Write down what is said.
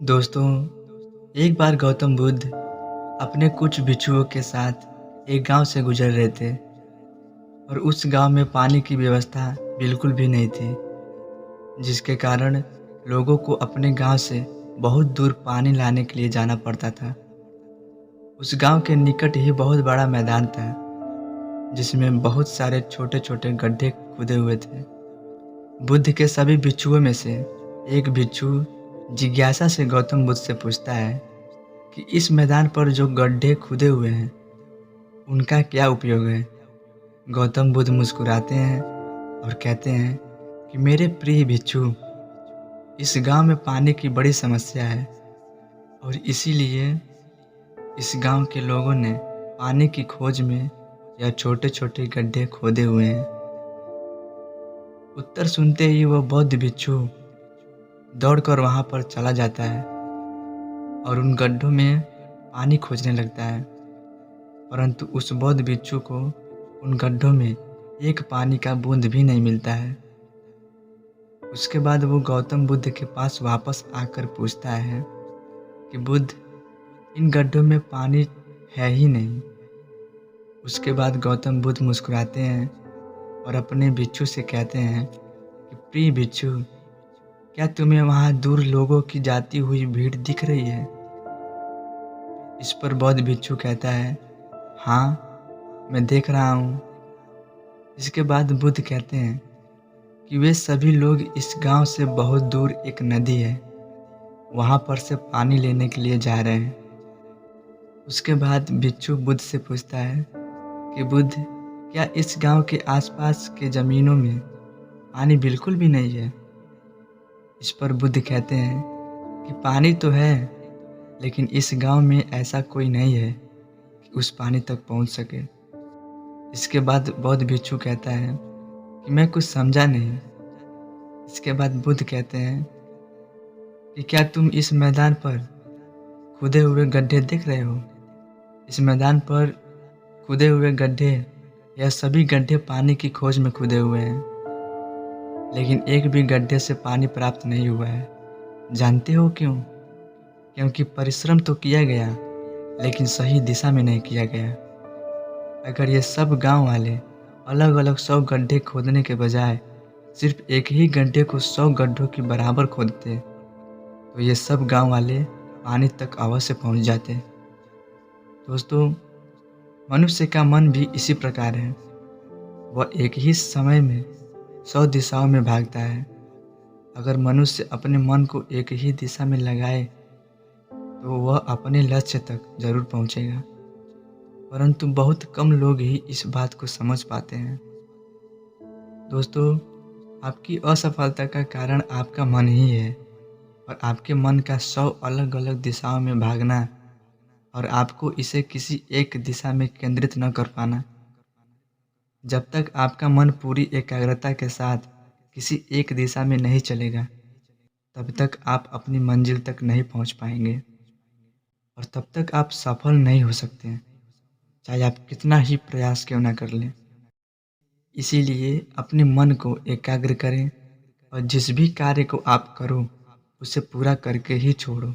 दोस्तों, एक बार गौतम बुद्ध अपने कुछ भिक्षुओं के साथ एक गांव से गुजर रहे थे और उस गांव में पानी की व्यवस्था बिल्कुल भी नहीं थी, जिसके कारण लोगों को अपने गांव से बहुत दूर पानी लाने के लिए जाना पड़ता था। उस गांव के निकट ही बहुत बड़ा मैदान था, जिसमें बहुत सारे छोटे-छोटे गड्ढे खुदे हुए थे। बुद्ध के सभी भिक्षुओं में से एक भिक्षु जिज्ञासा से गौतम बुद्ध से पूछता है कि इस मैदान पर जो गड्ढे खुदे हुए हैं, उनका क्या उपयोग है? गौतम बुद्ध मुस्कुराते हैं और कहते हैं कि मेरे प्रिय भिक्षु, इस गांव में पानी की बड़ी समस्या है और इसीलिए इस गांव के लोगों ने पानी की खोज में यह छोटे-छोटे गड्ढे खोदे हुए हैं। उत्तर सुनते ही वह बौद्ध भिक्षु दौड़कर वहां पर चला जाता है और उन गड्ढों में पानी खोजने लगता है, परंतु उस बौद्ध भिक्षु को उन गड्ढों में एक पानी का बूंद भी नहीं मिलता है। उसके बाद वो गौतम बुद्ध के पास वापस आकर पूछता है कि बुद्ध, इन गड्ढों में पानी है ही नहीं। उसके बाद गौतम बुद्ध मुस्कुराते हैं और अपने भिक्षु से कहते हैं कि प्रिय भिक्षु, क्या तुम्हें वहाँ दूर लोगों की जाती हुई भीड़ दिख रही है? इस पर बौद्ध भिक्षु कहता है, हाँ, मैं देख रहा हूँ। इसके बाद बुद्ध कहते हैं कि वे सभी लोग इस गांव से बहुत दूर एक नदी है, वहाँ पर से पानी लेने के लिए जा रहे हैं। उसके बाद भिक्षु बुद्ध से पूछता है कि बुद्ध, क्या इस गांव के आसपास के ज़मीनों में पानी बिल्कुल भी नहीं है? इस पर बुद्ध कहते हैं कि पानी तो है, लेकिन इस गांव में ऐसा कोई नहीं है कि उस पानी तक पहुंच सके। इसके बाद बौद्ध भिक्षु कहता है कि मैं कुछ समझा नहीं। इसके बाद बुद्ध कहते हैं कि क्या तुम इस मैदान पर खुदे हुए गड्ढे देख रहे हो? इस मैदान पर खुदे हुए गड्ढे, यह सभी गड्ढे पानी की खोज में खुदे हुए हैं, लेकिन एक भी गड्ढे से पानी प्राप्त नहीं हुआ है। जानते हो क्यों? क्योंकि परिश्रम तो किया गया, लेकिन सही दिशा में नहीं किया गया। अगर ये सब गांव वाले अलग अलग 100 गड्ढे खोदने के बजाय सिर्फ एक ही गड्ढे को 100 गड्ढों के बराबर खोदते, तो ये सब गांव वाले पानी तक अवश्य पहुंच जाते। दोस्तों, मनुष्य का मन भी इसी प्रकार है। वह एक ही समय में 100 दिशाओं में भागता है। अगर मनुष्य अपने मन को एक ही दिशा में लगाए तो वह अपने लक्ष्य तक जरूर पहुंचेगा, परंतु बहुत कम लोग ही इस बात को समझ पाते हैं। दोस्तों, आपकी असफलता का कारण आपका मन ही है और आपके मन का 100 अलग अलग दिशाओं में भागना और आपको इसे किसी एक दिशा में केंद्रित न कर पाना। जब तक आपका मन पूरी एकाग्रता के साथ किसी एक दिशा में नहीं चलेगा, तब तक आप अपनी मंजिल तक नहीं पहुंच पाएंगे और तब तक आप सफल नहीं हो सकते, चाहे आप कितना ही प्रयास क्यों ना कर लें। इसीलिए अपने मन को एकाग्र करें और जिस भी कार्य को आप करो, उसे पूरा करके ही छोड़ो।